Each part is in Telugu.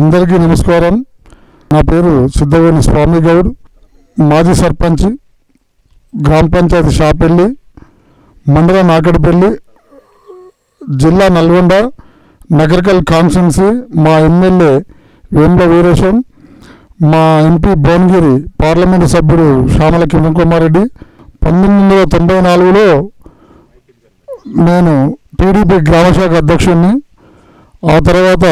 అందరికీ నమస్కారం. నా పేరు సిద్ధవేణి స్వామి గౌడ్, మాజీ సర్పంచ్, గ్రామ పంచాయతీ షాపెల్లి, మండల నాగడపల్లి, జిల్లా నల్గొండ, నగరికల్ కాన్స్టిట్యున్సీ. మా ఎమ్మెల్యే వేముల వీరేశం, మా ఎంపీ భువనగిరి పార్లమెంటు సభ్యుడు శ్యామల కిరణ్ కుమార్ రెడ్డి. 1994లో నేను టీడీపీ గ్రామశాఖ అధ్యక్షుడిని. ఆ తర్వాత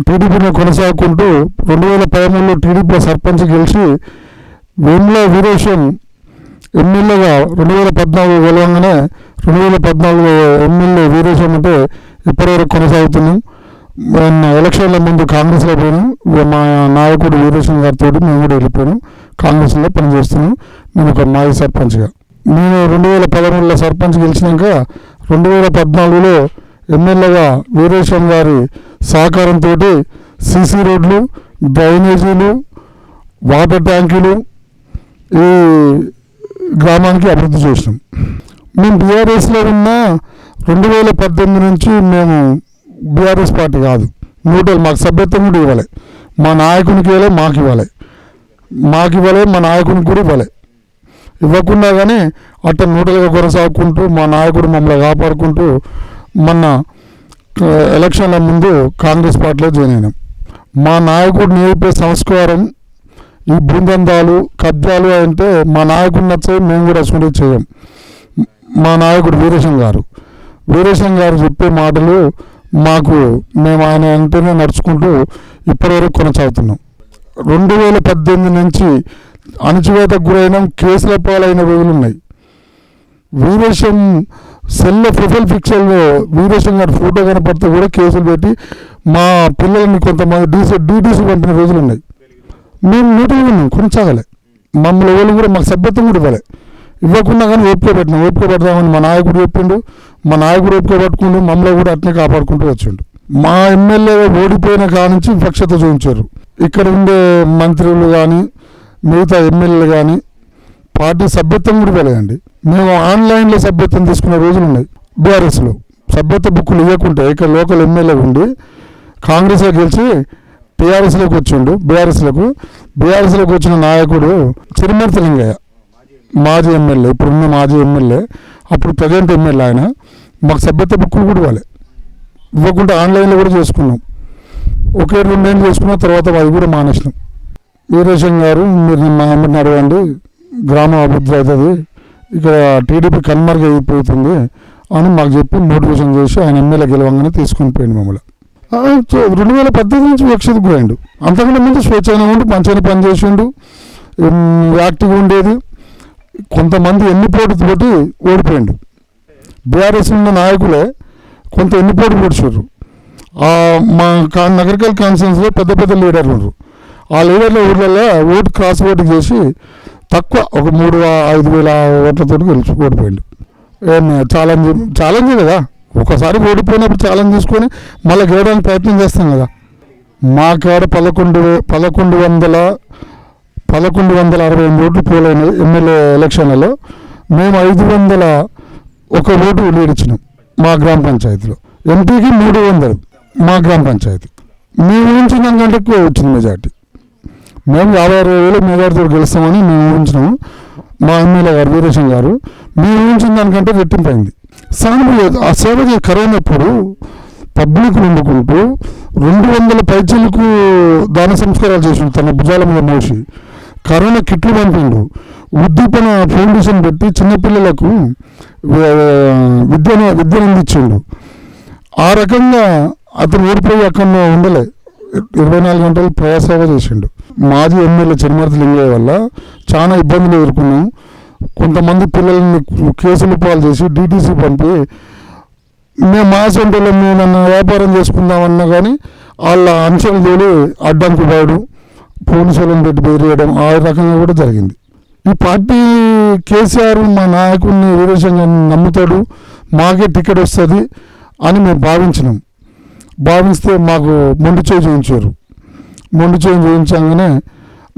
టీడీపీని కొనసాగుకుంటూ 2013లో టీడీపీ సర్పంచ్ గెలిచి వేముల వీరేశం ఎమ్మెల్యేగా 2014 గెలవంగానే 2014 ఎమ్మెల్యే వీరేశం అంటే ఇప్పటివరకు కొనసాగుతున్నాం. మొన్న ఎలక్షన్ల ముందు కాంగ్రెస్లో పోయినాం. మా నాయకుడు వీరేశం గారితో మేము కూడా వెళ్ళిపోయినాం. కాంగ్రెస్లో పనిచేస్తున్నాం. నేను ఒక మాజీ సర్పంచ్గా. నేను 2013లో సర్పంచ్ గెలిచినాక 2014లో ఎమ్మెల్యేగా వీరేశం గారి సహకారంతో సీసీ రోడ్లు, డ్రైనేజీలు, వాటర్ ట్యాంకులు ఈ గ్రామానికి అభివృద్ధి చేసినాం. మేము బీఆర్ఎస్లో ఉన్న 2018 నుంచి మేము బీఆర్ఎస్ పార్టీ కాదు. న్యూట్రల్. మాకు సభ్యత్వం కూడా ఇవ్వాలి. మా నాయకునికి ఇవ్వాలి, మాకు ఇవ్వాలి, మా నాయకునికి కూడా ఇవ్వాలి. ఇవ్వకుండా కానీ అట్ట న్యూట్రల్గా కొనసాగుకుంటూ మా నాయకుడు మమ్మల్ని కాపాడుకుంటూ మొన్న ఎలక్షన్ల ముందు కాంగ్రెస్ పార్టీలో జాయిన్ అయినాం. మా నాయకుడు నేర్పే సంస్కారం ఈ బృందందాలు, కబ్జాలు అంటే మా నాయకుడు నచ్చే మేము కూడా అసలు చేయం. మా నాయకుడు వీరేశం గారు చెప్పే మాటలు మాకు మేము ఆయన అంటేనే నడుచుకుంటూ ఇప్పటివరకు కొనసాగుతున్నాం. 2018 నుంచి అణచివేతకు గురైన కేసుల పాలైన రోజులు ఉన్నాయి. వీరేశం సెల్లో ప్రొఫైల్ పిక్చర్లో వీరేశం గారి ఫోటో కనపడితే కూడా కేసులు పెట్టి మా పిల్లల్ని కొంతమంది డీటీసీ పంపిన రోజులు ఉన్నాయి. మేము నూటలు ఉన్నాం, కొనసాగలే. మమ్మల్ని వాళ్ళు కూడా మాకు సభ్యత్వం కూడా ఇవ్వాలి. ఇవ్వకుండా కానీ ఓపిక పెడతామని మా నాయకుడు చెప్పిండు. మా నాయకుడు ఓపిక పట్టుకుంటూ మమ్మల్ని కూడా అట్నే కాపాడుకుంటూ వచ్చిండు. మా ఎమ్మెల్యే ఓడిపోయిన కాడ నుంచి వివక్షత చూపించారు. ఇక్కడ ఉండే మంత్రులు కానీ మిగతా ఎమ్మెల్యేలు కానీ పార్టీ సభ్యత్వం కూడా ఇవ్వలేదండి. మేము ఆన్లైన్లో సభ్యత్వం తీసుకునే రోజులు ఉన్నాయి. బీఆర్ఎస్లో సభ్యత్వ బుక్కులు ఇవ్వకుంటే ఇక్కడ లోకల్ ఎమ్మెల్యే ఉండి కాంగ్రెస్లో గెలిచి టీఆర్ఎస్లోకి వచ్చిండు. బీఆర్ఎస్లోకి వచ్చిన నాయకుడు చిరుమర్తి లింగయ్య, మాజీ ఎమ్మెల్యే, ఇప్పుడున్న మాజీ ఎమ్మెల్యే, అప్పుడు ప్రజెంట్ ఎమ్మెల్యే. ఆయన మాకు సభ్యత్వ బుక్కులు కూడా ఇవ్వకుండా ఆన్లైన్లో కూడా చేసుకున్నాం. ఒకే 2 ఏళ్ళు చేసుకున్న తర్వాత అది కూడా మానేసినాం. వీరేశం గారు, మీరు మా అమ్మని అడగండి, గ్రామం అభివృద్ధి అవుతుంది, ఇక్కడ టీడీపీ కన్మరుగు అయిపోతుంది అని మాకు చెప్పి మోటివేషన్ చేసి ఆయన ఎమ్మెల్యే గెలవంగానే తీసుకొని పోయింది మమ్మల్ని. 2018 నుంచి వివక్షతకు పోయిండు. అంతకంటే ముందు స్వేచ్ఛగా ఉండి మంచిగా పని చేసిండు, యాక్టివ్గా ఉండేది. కొంతమంది ఎన్నిపోటు తోటి ఓడిపోయిండు. బీఆర్ఎస్ ఉన్న నాయకులే కొంత ఎన్నిపోటు పొడిచారు. మా నగరికల్ కాన్స్టిట్యున్సీలో పెద్ద లీడర్లు ఉన్నారు. ఆ లీడర్ల ఊళ్ళల్లో ఓటు క్రాస్ ఓటు చేసి తక్కువ ఒక 3,000-5,000 ఓట్లతో గెలిచి ఓడిపోయిండు. ఛాలెంజ్ కదా, ఒకసారి ఓడిపోయినప్పుడు ఛాలెంజ్ తీసుకొని మళ్ళీ గెలవడానికి ప్రయత్నం చేస్తాం కదా. మా కాడ 1168 ఓట్లు పోలైన ఎమ్మెల్యే ఎలక్షన్లలో మేము 501 ఓటు లీడ్ ఇచ్చినాం మా గ్రామ పంచాయతీలో. ఎంపీకి 300 మా గ్రామ పంచాయతీ. మేము ఊహించిన దానికంటే ఎక్కువ వచ్చింది మెజార్టీ. మేము 56,000 మెజార్టీతో గెలుస్తామని మేము ఊహించినాము. మా ఎమ్మెల్యే గారు వీరేశం గారు మేము ఊహించిన దానికంటే రెట్టింపైంది. ఆ సేవ కరోనప్పుడు పబ్లిక్ వండుకుంటూ 200 పైచీలకు దాన సంస్కారాలు చేసిండు. తన భుజాల మీద మోసి కరోనా కిట్లు పంపిండు. ఉద్దీపన ఫౌండేషన్ పెట్టి చిన్నపిల్లలకు విద్యను అందించిండు. ఆ రకంగా అతను ఓడిపోయి అక్కడ ఉండలే, 24 గంటలు ప్రజాసేవ చేసిండు. మాజీ ఎమ్మెల్యే చిరుమర్తి లింగయ్య వల్ల చాలా ఇబ్బందులు ఎదుర్కొన్నాం. కొంతమంది పిల్లల్ని కేసులు పాలు చేసి డీటీసీ పంపి మేము మా సొంతలో మేము వ్యాపారం చేసుకుందామన్నా కానీ వాళ్ళ అంశాలు తోలి అడ్డంకు పోయడం, పోలీసులను పెట్టి బెదిరియడం, ఆ రకంగా కూడా జరిగింది. ఈ పార్టీ కేసీఆర్ మా నాయకుడిని వీరేశంగా నమ్ముతాడు, మాకే టికెట్ వస్తుంది అని మేము భావిస్తే మాకు మొండి చేయి చేయించారు. మొండి చేయి చేయించగానే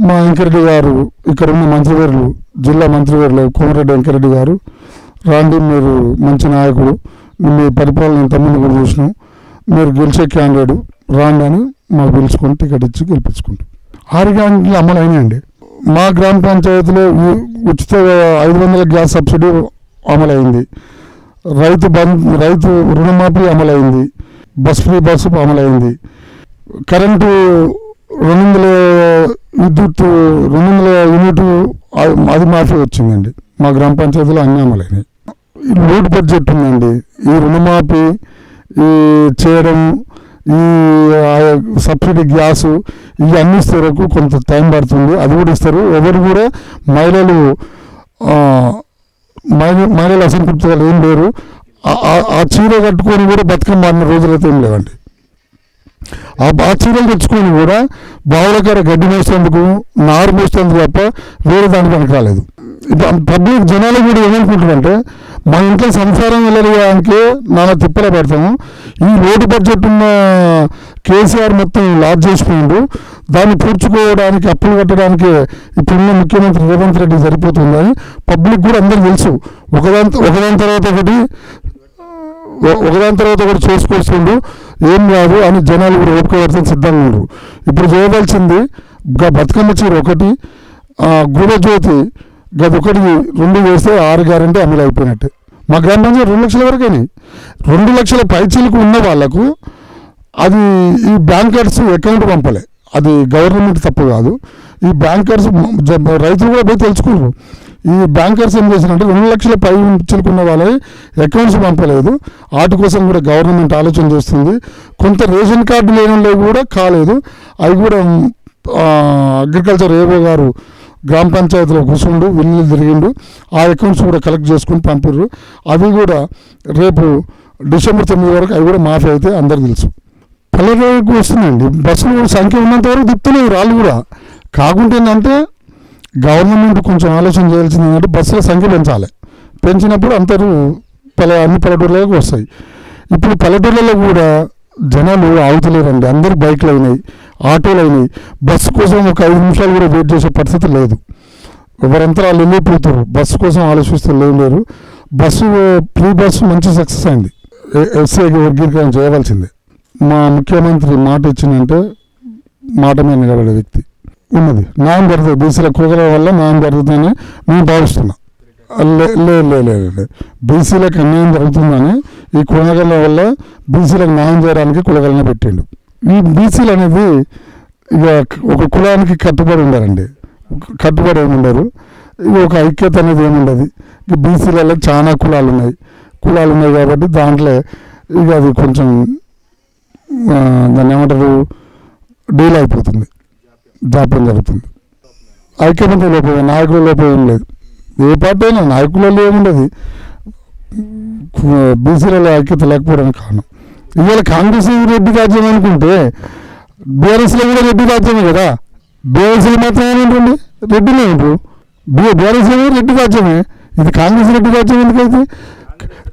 మా వెంకరెడ్డి గారు, ఇక్కడ ఉన్న మంత్రివర్యులు, జిల్లా మంత్రివర్యులు కోమరెడ్డి వెంకరెడ్డి గారు, రాండి మీరు మంచి నాయకుడు, మీ పరిపాలన ఇంతమంది కూడా చూసినాం, మీరు గెలిచే క్యాండిడేట్, రాండి అని మాకు పిలుచుకొని టికెట్ ఇచ్చి గెలిపించుకుంటాం. 6 గ్యారెంటీలు అమలు అయినాయండి. మా గ్రామ పంచాయతీలో ఉచిత 500 గ్యాస్ సబ్సిడీ అమలైంది, రైతు రుణమాఫీ అమలైంది, ఫ్రీ బస్సు అమలైంది, కరెంటు 200 విద్యుత్ 200 యూనిట్ అది మాఫీ వచ్చిందండి. మా గ్రామ పంచాయతీలో అన్నీ అమలైనాయి. లోటు బడ్జెట్ ఉందండి. ఈ రుణమాఫీ ఈ చేయడం, ఈ సబ్సిడీ గ్యాసు ఇవన్నీ ఇస్తే వరకు కొంత టైం పడుతుంది. అది కూడా ఇస్తారు. ఎవరు కూడా మహిళలు అసంతృప్తిగా ఏం లేరు. ఆ చీర కట్టుకొని కూడా బతుకమ్మ ఆడిన రోజులైతే ఏం లేవండి. ఆ చీరలు తెచ్చుకొని కూడా బావులకర గడ్డి మోసేందుకు, నారు మోసేందుకు తప్ప వేరే దానికి పనికి రాలేదు. పబ్లిక్ జనాలు కూడా ఏమనుకుంటారంటే మా ఇంట్లో సంసారం వెళ్ళడానికి నాన్న తిప్పలే పడతాము. ఈ లోటు బడ్జెట్ ఉన్న కేసీఆర్ మొత్తం లాజ్ చేసిపోయిండు, దాన్ని పూడ్చుకోవడానికి అప్పులు కట్టడానికి ఇప్పుడున్న ముఖ్యమంత్రి రేవంత్ రెడ్డి సరిపోతుందని పబ్లిక్ కూడా అందరూ తెలుసు. ఒకదాని తర్వాత ఒకటి చేసుకొస్తుండు, ఏం కాదు అని జనాలు కూడా ఓపుకోవాల్సిన సిద్ధంగా ఉన్నారు. ఇప్పుడు చేయవలసింది బతుకమ్మ చీర ఒకటి, గూఢజ్యోతి గదొకటి 2 వేస్తే 6 గ్యారెంటీ అమలు అయిపోయినట్టే. మా గ్రామ పంచాయతీ 2 లక్షల వరకేని 2 లక్షల పైచీలకు ఉన్న వాళ్ళకు అది ఈ బ్యాంకర్స్ అకౌంట్ పంపలే. అది గవర్నమెంట్ తప్పు కాదు. ఈ బ్యాంకర్స్ రైతులు కూడా పోయి తెలుసుకున్నారు. ఈ బ్యాంకర్స్ ఏం చేశారంటే 2 లక్షల పైచీలకు ఉన్న వాళ్ళని అకౌంట్స్ పంపలేదు. వాటి కోసం కూడా గవర్నమెంట్ ఆలోచన చేస్తుంది. కొంత రేషన్ కార్డు లేని కూడా కాలేదు. అవి కూడా అగ్రికల్చర్ ఏవో గారు గ్రామ పంచాయతీలో కూర్చుండు, విల్లు తిరిగిండు. ఆ అకౌంట్స్ కూడా కలెక్ట్ చేసుకుని పంపిర్రు. అవి కూడా రేపు డిసెంబర్ 9 వరకు అవి కూడా మాఫీ అయితే అందరికి తెలుసు. పల్లెటూరుకు వస్తుందండి. బస్సులు సంఖ్య ఉన్నంత వరకు తిప్పుతున్నారు వాళ్ళు కూడా. కాకుంటే ఏంటంటే గవర్నమెంట్ కొంచెం ఆలోచన చేయాల్సింది ఏంటంటే బస్సుల సంఖ్య పెంచాలి. పెంచినప్పుడు అందరూ అన్ని పల్లెటూర్లకు వస్తాయి. ఇప్పుడు పల్లెటూర్లలో కూడా జనాలు ఆగుతలేరండి. అందరూ బైక్లు అయినాయి, ఆటోలు అయినాయి. బస్సు కోసం ఒక 5 నిమిషాలు కూడా వెయిట్ చేసే పరిస్థితి లేదు. ఎవరంతా వాళ్ళు వెళ్ళిపోతారు. బస్సు కోసం ఆలోచిస్తూ లేరు. ఫ్రీ బస్సు మంచి సక్సెస్ అయింది. ఎస్సీకి వర్గీకరణ చేయవలసిందే. మా ముఖ్యమంత్రి మాట ఇచ్చిందంటే మాట మీద నిలబడే వ్యక్తి ఉన్నది. న్యాయం జరుగుతుంది. బీసీల కులగల వల్ల న్యాయం జరుగుతుందని మేము భావిస్తున్నాం. లేదు బీసీలకు అన్యాయం జరుగుతుందని ఈ కులగల వల్ల బీసీలకు న్యాయం చేయడానికి కులగలను పెట్టిండు. ఈ బీసీలు అనేది ఇక ఒక కులానికి కట్టుబడి ఉండారండి. కట్టుబడి ఏమి ఉండరు. ఇక ఒక ఐక్యత అనేది ఏముండదు. ఇక బీసీలలో చాలా కులాలు ఉన్నాయి కాబట్టి దాంట్లో ఇక అది కొంచెం దాన్ని ఏమంటారు డీల్ అయిపోతుంది, జాప్యం జరుగుతుంది. ఐక్యమత్య లోపం, నాయకుల లోపం ఏం లేదు. ఏ పార్టీ అయినా నాయకులలో ఏముండదు. బీసీలలో ఐక్యత లేకపోవడానికి కారణం ఇవాళ కాంగ్రెస్ రెడ్డి రాజ్యం అనుకుంటే బీఆర్ఎస్లో కూడా రెడ్డి రాజ్యమే కదా. బీఆర్ఎస్లో మాత్రం ఏమంటుంది రెడ్డిలో ఉంటారు. బీఆర్ఎస్లో రెడ్డి రాజ్యమే. ఇది కాంగ్రెస్ రెడ్డి రాజ్యం ఎందుకైతే?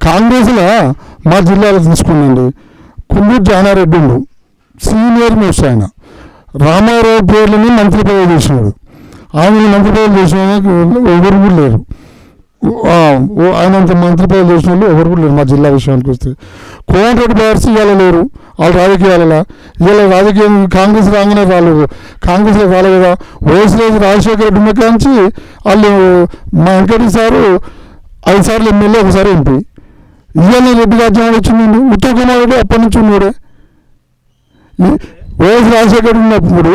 కాంగ్రెస్లో మా జిల్లాలో తీసుకున్నాండి. కుందూరు జానారెడ్డి ఉండు, సీనియర్ మోస్ట్ ఆయన. రామారావు పేర్లని మంత్రి పదవి చేసినాడు. ఆయన మంత్రి పదవి చేసిన ఎవరు కూడా లేరు. ఆయనంత మంత్రి పదవి చేసిన వాళ్ళు ఎవరు కూడా లేరు. మా జిల్లా విషయానికి వస్తే కోమటిరెడ్డి బ్యార్స్ ఇవాళ లేరు. వాళ్ళు రాజకీయాలలో ఇవాళ రాజకీయం కాంగ్రెస్ రాగానే రాలేదు. కాంగ్రెస్లో రాలేదు కదా. వైఎస్ రాజశేఖర రెడ్డి ఉన్న కాంచి వాళ్ళు మా వెంకటరెడ్డి సారు 5 సార్లు ఎమ్మెల్యే, 1 సారి ఎంపీ. ఇవాళ రెడ్డి రాజ్యం వచ్చిందండి. ఉత్తమ్ కుమార్ రెడ్డి అప్పటి నుంచి ఉన్నాడే. వైఎస్ రాజశేఖర ఉన్నప్పుడు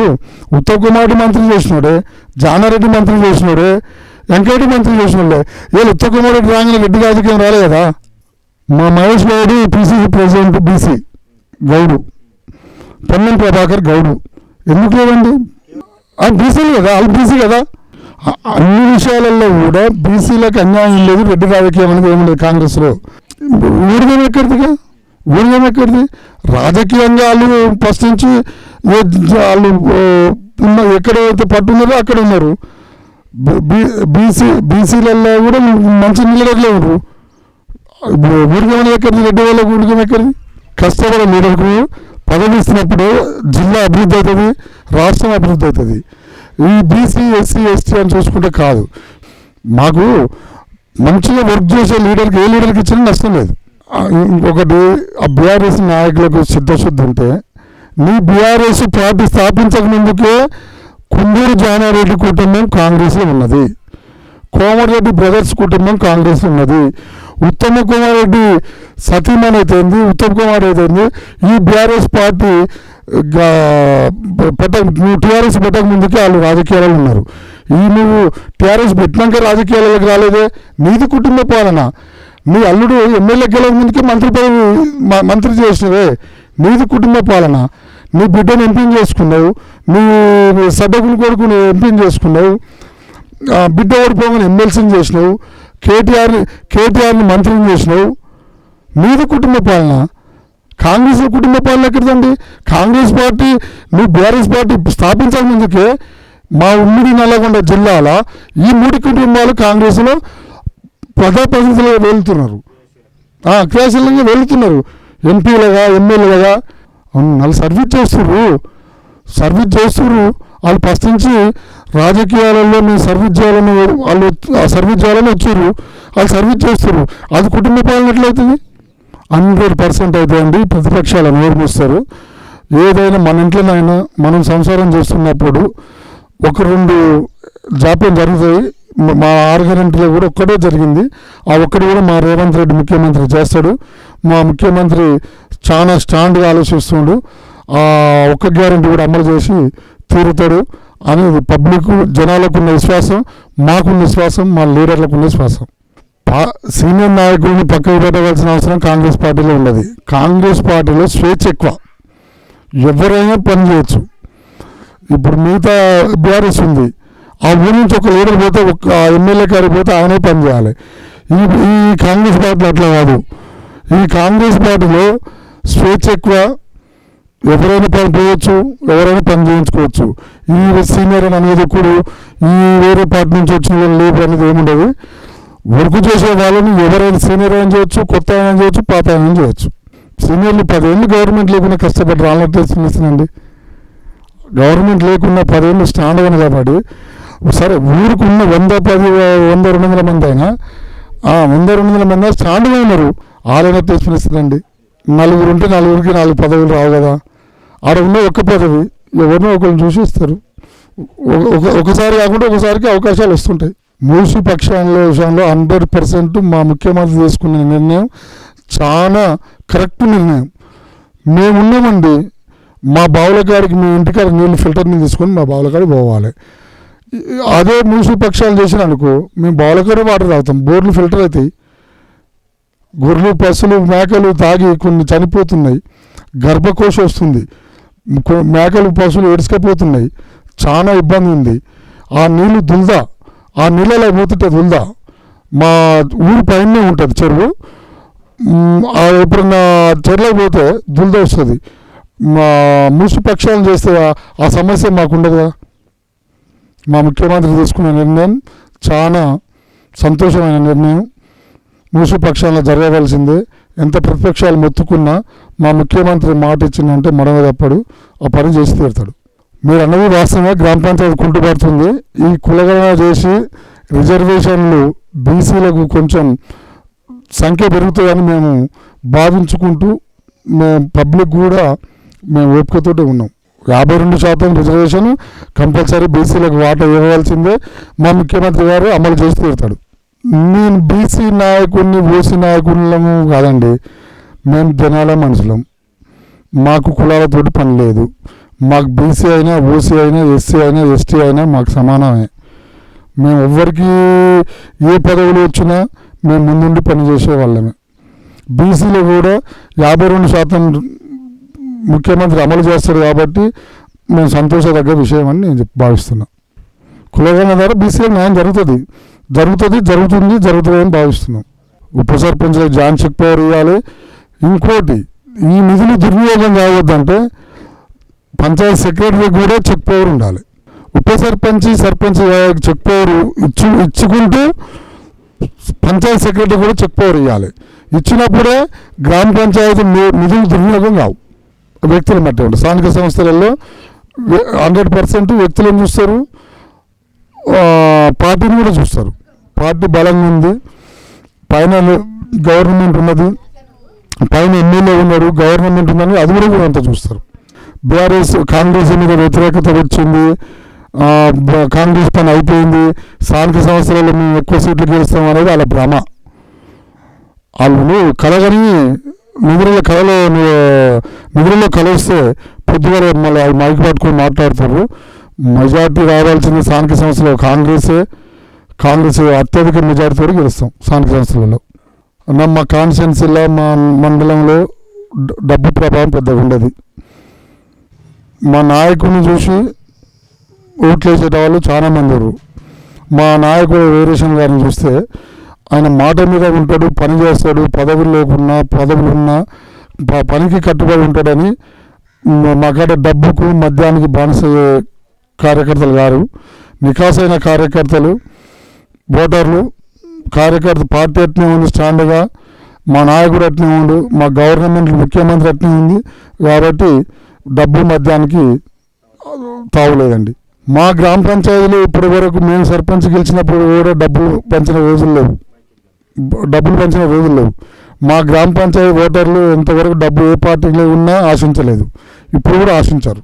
ఉత్తమ్ కుమార్ రెడ్డి మంత్రి చేసినాడే, జానారెడ్డి మంత్రి చేసినాడే, వెంకటరెడ్డి మంత్రి చేసినాడే. వీళ్ళు ఉత్తమ్ కుమార్ రెడ్డి రాగానే రెడ్డి రాజకీయం రాలే కదా. మా మహేష్ గౌడు పిసిసి ప్రెసిడెంట్ బీసీ గౌడు, పొన్నం ప్రభాకర్ గౌడు. ఎందుకు లేదండి? బీసీలు కదా, వాళ్ళు బీసీ కదా. అన్ని విషయాలలో కూడా బీసీలకు అన్యాయం లేదు. రెడ్డి రాజకీయం అనేది ఏమి లేదు కాంగ్రెస్లో. ఊరిగం ఎక్కడిది? రాజకీయంగా వాళ్ళు ఫస్ట్ నుంచి వాళ్ళు ఎక్కడైతే పట్టున్నారో అక్కడ ఉన్నారు. బీసీలలో కూడా మంచి లీడర్లే ఉన్నారు. ఊరిగం ఎక్కడిది? రెడ్డి వాళ్ళకు ఊరిగం ఎక్కడిది? కష్టపడే లీడర్కు పదవి ఇస్తున్నప్పుడు జిల్లా అభివృద్ధి అవుతుంది, రాష్ట్రం అభివృద్ధి అవుతుంది. ఈ బీసీ, ఎస్సీ, ఎస్టీ అని చూసుకుంటే కాదు. మాకు మంచిగా వర్క్ చేసే లీడర్కి ఏ లీడర్కి ఇచ్చినా నష్టం లేదు. ఇంకొకటి ఆ బీఆర్ఎస్ నాయకులకు సిద్ధశుద్ధి ఉంటే నీ బీఆర్ఎస్ పార్టీ స్థాపించక ముందుకే కుందూరు జానారెడ్డి కుటుంబం కాంగ్రెస్లో ఉన్నది, కోమటిరెడ్డి బ్రదర్స్ కుటుంబం కాంగ్రెస్ ఉన్నది, ఉత్తమ్ కుమార్ రెడ్డి సతీమణి అయితేంది, ఉత్తమ్ కుమార్ అయితేంది ఈ బీఆర్ఎస్ పార్టీ నువ్వు టీఆర్ఎస్ పెట్టక ముందుకే వాళ్ళు రాజకీయాలలో ఉన్నారు. నువ్వు టీఆర్ఎస్ పెట్టినాక రాజకీయాలకు రాలేదే, నీది కుటుంబ పాలన. నీ అల్లుడు ఎమ్మెల్యే గెలవక ముందుకే మంత్రి చేసినవే, నీది కుటుంబ పాలన. నీ బిడ్డను ఎంపీని చేసుకున్నావు, నీ సభకుని కొడుకుని ఎంపీని చేసుకున్నావు, బిడ్డ ఓడిపోగానే ఎమ్మెల్సీని చేసినావు, కేటీఆర్ని మంత్రిని చేసినావు, నీది కుటుంబ పాలన. కాంగ్రెస్ కుటుంబ పాలన ఎక్కడిదండి? కాంగ్రెస్ పార్టీ నువ్వు బీఆర్ఎస్ పార్టీ స్థాపించక ముందుకే మా ఉమ్మడి నల్లగొండ జిల్లాల ఈ 3 కుటుంబాలు కాంగ్రెస్లో ప్రజాప్రతినిధులుగా వెళ్తున్నారు, క్రియాశీలంగా వెళ్తున్నారు, ఎంపీలుగా ఎమ్మెల్యేలుగా వాళ్ళు సర్వీస్ చేస్తున్నారు. వాళ్ళు ఫస్ట్ నుంచి రాజకీయాలలో మేము సర్వీస్ చేయాలని వచ్చారు, వాళ్ళు సర్వీస్ చేస్తారు. అది కుటుంబ పాలన ఎట్లయితుంది? 100% అయితే అండి ప్రతిపక్షాలు నోరు మూస్తారు. ఏదైనా మన ఇంట్లోనైనా మనం సంసారం చేస్తున్నప్పుడు 1-2 జాప్యం జరుగుతాయి. మా 6 గ్యారెంటీలో కూడా ఒక్కటే జరిగింది. ఆ ఒక్కటి కూడా మా రేవంత్ రెడ్డి ముఖ్యమంత్రి చేస్తాడు. మా ముఖ్యమంత్రి చాలా స్టాండ్గా ఆలోచిస్తుండు. ఆ ఒక్క గ్యారెంటీ కూడా అమలు చేసి తీరుతాడు అనేది పబ్లిక్ జనాలకు ఉన్న విశ్వాసం, మాకున్న విశ్వాసం, మా లీడర్లకు ఉన్న విశ్వాసం. సీనియర్ నాయకుడిని పక్కకు పెట్టవలసిన అవసరం కాంగ్రెస్ పార్టీలో ఉన్నది. కాంగ్రెస్ పార్టీలో స్వేచ్ఛ ఎక్కువ, ఎవరైనా పని చేయొచ్చు. ఇప్పుడు మిగతా బీఆర్ఎస్ ఉంది, ఆ ఊరి నుంచి ఒక లీడర్ పోతే ఒక ఎమ్మెల్యే గారి పోతే ఆయనే పని చేయాలి. ఈ కాంగ్రెస్ పార్టీలో అట్లా కాదు. ఈ కాంగ్రెస్ పార్టీలో స్వేచ్ఛ ఎక్కువ, ఎవరైనా పని చేయవచ్చు, ఎవరైనా పని చేయించుకోవచ్చు. ఈ సీనియర్ అనేది కూడా ఈ వేరే పార్టీ నుంచి వచ్చిన లేదు అనేది ఏముండదు. వర్క్ చేసే వాళ్ళని ఎవరైనా సీనియర్ అయినా చేయొచ్చు, కొత్త అయినా చేయొచ్చు, పాత అయినా చేయొచ్చు. సీనియర్లు 10 ఏళ్ళు గవర్నమెంట్ లేకుండా కష్టపడి రాళ్ళంటే తెలుస్తుందండి. గవర్నమెంట్ లేకుండా 10 ఏళ్ళు స్టాండ్ అయిన కాబట్టి సరే ఊరికి ఉన్న 100-200 మంది అయినా 100-200 మంది స్టాండ్గా ఉన్నారు. ఆలైనా తెలుస్తుందండి. 4 ఉంటే 4కి 4 పదవులు రావు కదా. ఆడ ఉన్న ఒక్క పదవి ఎవరినో ఒకరిని చూసి ఇస్తారు. ఒకసారి కాకుండా ఒకసారికి అవకాశాలు వస్తుంటాయి. మూసి పక్షాల విషయంలో 100% మా ముఖ్యమంత్రి తీసుకున్న నిర్ణయం చాలా కరెక్ట్ నిర్ణయం. మేమున్నామండి, మా బావుల కాడికి మీ ఇంటికాడ నీళ్ళు ఫిల్టర్ని తీసుకొని మా బావుల కాడికి పోవాలి. అదే మూసి పక్షాలు చేసిన అనుకో మేము బావుల కాడ వాటర్ తాగుతాం, బోర్లు ఫిల్టర్ అవుతాయి. గొర్రెలు పశువులు మేకలు తాగి కొన్ని చనిపోతున్నాయి, గర్భకోశ వస్తుంది, మేకలు పశువులు ఏడ్చుకపోతున్నాయి, చాలా ఇబ్బంది ఉంది. ఆ నీళ్ళు దుల్దా, ఆ నీళ్ళలో పోతుంటే దుల్దా. మా ఊరి పైనే ఉంటుంది చెరువు, ఎప్పుడన్నా చెరువులోకి పోతే దుల్దా వస్తుంది. మా మూసి పక్షాలను చేస్తే ఆ సమస్య మాకు ఉండదు కదా. మా ముఖ్యమంత్రి తీసుకున్న నిర్ణయం చాలా సంతోషమైన నిర్ణయం. మూసి పక్షాలను జరగవలసిందే. ఎంత ప్రతిపక్షాలు మొత్తుకున్నా మా ముఖ్యమంత్రి మాట ఇచ్చిందంటే మడవ తప్పడు, ఆ పని చేసి తీరుతాడు. మీరు అన్నది వాస్తవంగా గ్రామ పంచాయతీ కుంటుపడుతుంది. ఈ కులగణన చేసి రిజర్వేషన్లు బీసీలకు కొంచెం సంఖ్య పెరుగుతుందని మేము భావించుకుంటూ మేము పబ్లిక్ కూడా మేము ఓపికతోటి ఉన్నాం. 52% రిజర్వేషన్ కంపల్సరీ బీసీలకు వాటా ఇవ్వవలసిందే. మా ముఖ్యమంత్రి గారు అమలు చేసి తీరుతాడు. నేను బీసీ నాయకుడిని ఓసీ నాయకులము కాదండి, మేము జనాల మనుషులం. మాకు కులాలతోటి పని లేదు. మాకు బీసీ అయినా ఓసీ అయినా ఎస్సీ అయినా ఎస్టీ అయినా మాకు సమానమే. మేము ఎవ్వరికి ఏ పదవులు వచ్చినా మేము ముందుండి పనిచేసే వాళ్ళమే. బీసీలో కూడా 52% ముఖ్యమంత్రి అమలు చేస్తాడు కాబట్టి మేము సంతోషదగ్గ విషయం అని నేను భావిస్తున్నా. కులగణన ద్వారా బీసీలకు న్యాయం జరుగుతుందని భావిస్తున్నాం. ఉప సర్పంచ్లకు జాన్ చెక్ పవర్ ఇవ్వాలి. ఇంకోటి, ఈ నిధులు దుర్వినియోగం కావద్దంటే పంచాయతీ సెక్రటరీకి కూడా చెక్ పవర్ ఉండాలి. ఉప సర్పంచ్ చెక్ పవర్ ఇచ్చుకుంటూ పంచాయతీ సెక్రటరీ కూడా చెక్ పవర్ ఇవ్వాలి. ఇచ్చినప్పుడే గ్రామ పంచాయతీ నిధులు దుర్వినియోగం కావు. వ్యక్తుల మధ్య ఉంటుంది. స్థానిక సంస్థలలో 100% వ్యక్తులను చూస్తారు, పార్టీని కూడా చూస్తారు. పార్టీ బలంగా ఉంది, పైన గవర్నమెంట్ ఉన్నది, పైన ఎమ్మెల్యే ఉన్నారు, గవర్నమెంట్ ఉందని అది కూడా అంతా చూస్తారు. బీఆర్ఎస్ కాంగ్రెస్ మీద వ్యతిరేకత వచ్చింది, కాంగ్రెస్ పని అయిపోయింది, స్థానిక సంస్థలలో మేము ఎక్కువ సీట్లు గెలుస్తాం అనేది వాళ్ళ భ్రమ. వాళ్ళు కలగని నిధులలో కలిస్తే పొద్దుగాల మళ్ళీ అది మైక్ పట్టుకొని మాట్లాడతారు. మెజార్టీ రావాల్సిన స్థానిక సంస్థలో కాంగ్రెస్ అత్యధిక మెజార్టీతో గెలుస్తాం స్థానిక సంస్థలలో. మా కాన్స్టిట్యున్సీలో మా మండలంలో డబ్బు ప్రభావం పెద్దగా ఉండదు. మా నాయకుడిని చూసి ఓట్లు వేసేట వాళ్ళు చాలామంది ఉన్నారు. మా నాయకుడు వీరేశం గారిని చూస్తే ఆయన మాట మీద ఉంటాడు, పని చేస్తాడు, పదవులున్నా పనికి కట్టుబడి ఉంటాడని మాకాడ డబ్బుకు మద్యానికి బానిసయ్యే కార్యకర్తలు గారు, నికాసైన కార్యకర్తలు, ఓటర్లు, పార్టీ అట్నే ఉంది స్టాండ్గా, మా నాయకుడు అట్నే ఉండు, మా గవర్నమెంట్ ముఖ్యమంత్రి అట్నే ఉంది. కాబట్టి డబ్బు మద్యానికి తావులేదండి. మా గ్రామ పంచాయతీలు ఇప్పటి వరకు మేము సర్పంచ్ గెలిచినప్పుడు కూడా డబ్బులు పంచిన రోజులు లేవు. మా గ్రామ పంచాయతీ ఓటర్లు ఎంతవరకు డబ్బు ఏ పార్టీలో ఉన్నా ఆశించలేదు, ఇప్పుడు కూడా ఆశించారు.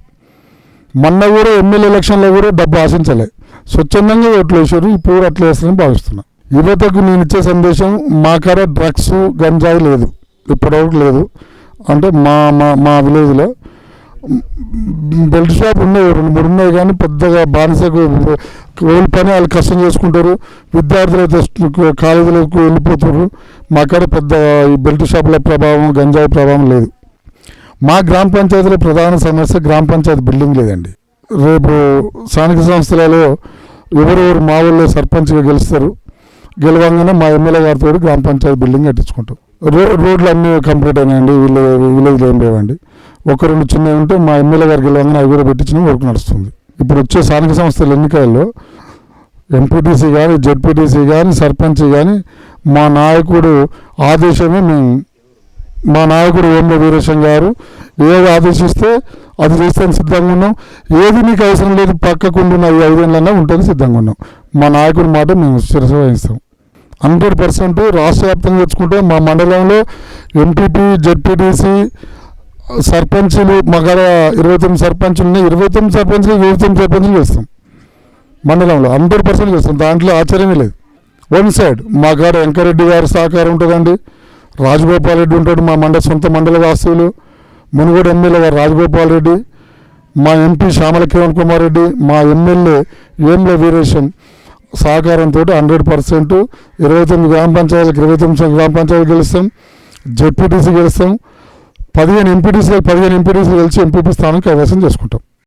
మొన్న కూడా ఎమ్మెల్యే ఎలక్షన్లో కూడా డబ్బు ఆశించలే, స్వచ్ఛందంగా ఓట్లు వేసారు. ఇప్పుడు కూడా అట్లా వేస్తారని భావిస్తున్నాను. యువతకు నేను ఇచ్చే సందేశం, మా కాడ డ్రగ్స్ గంజాయి లేదు, ఇప్పటివరకు లేదు. అంటే మా విలేజ్లో బెల్ట్ షాప్ ఉన్నాయి, 2-3 ఉన్నాయి, కానీ పెద్దగా బానిసకు ఓళ్ళు పని వాళ్ళు కష్టం చేసుకుంటారు. విద్యార్థులు అయితే కాలేజీలకు వెళ్ళిపోతారు. మా కాడ పెద్ద ఈ బెల్ట్ షాపుల ప్రభావం, గంజాయి ప్రభావం లేదు. మా గ్రామ పంచాయతీలో ప్రధాన సమస్య గ్రామ పంచాయతీ బిల్డింగ్ లేదండి. రేపు స్థానిక సంస్థలలో ఎవరెవరు మా ఊళ్ళో సర్పంచ్గా గెలవంగానే మా ఎమ్మెల్యే గారితో గ్రామ పంచాయతీ బిల్డింగ్ కట్టించుకుంటాం. రోడ్లు అన్నీ కంప్లీట్ అయినాయండి, విలేజ్లో ఏం లేవండి. 1-2 చిన్నవి ఉంటే మా ఎమ్మెల్యే గారికి గెలవంగానే అవి కూడా పెట్టించిన వర్క్ నడుస్తుంది. ఇప్పుడు వచ్చే స్థానిక సంస్థల ఎన్నికల్లో ఎంపీటీసీ కానీ, జెడ్పీటీసీ కానీ, సర్పంచ్ కానీ మా నాయకుడు ఆదేశమే మా నాయకుడు వేముల వీరేశం గారు ఏది ఆదేశిస్తే అది చేస్తాను సిద్ధంగా ఉన్నాం. ఏది నీకు అవసరం లేదు, పక్కకుండున్న 5 ఏళ్ళన్నా ఉంటుంది సిద్ధంగా ఉన్నాం. మా నాయకుడి మాట మేము శిరస వహిస్తాం. 100% రాష్ట్ర వ్యాప్తంగా తెచ్చుకుంటే మా మండలంలో ఎంపీపీ, జెడ్పీటీసీ, సర్పంచులు మా కాడ 29 సర్పంచులు ఉన్నాయి. 29 సర్పంచులు చేస్తాం మండలంలో, 100% చేస్తాం. దాంట్లో ఆశ్చర్యమే లేదు. వన్ సైడ్ మా కాడ వెంకరెడ్డి గారి సహకారం ఉంటుందండి, రాజగోపాల్ రెడ్డి ఉంటాడు, మా సొంత మండల వాస్తవులు, మునుగోడు ఎమ్మెల్యే గారు రాజగోపాల్ రెడ్డి, మా ఎంపీ శ్యామల కిరణ్ కుమార్ రెడ్డి, మా ఎమ్మెల్యే వేముల వీరేశం సహకారంతో 100% 29 గ్రామ పంచాయతీలకు 29 గ్రామ పంచాయతీలు గెలుస్తాం. జెడ్పీటీసీ గెలుస్తాం. 15 ఎంపీటీసీలు కలిసి ఎంపీపీ స్థానం కైవసం చేసుకుంటాం.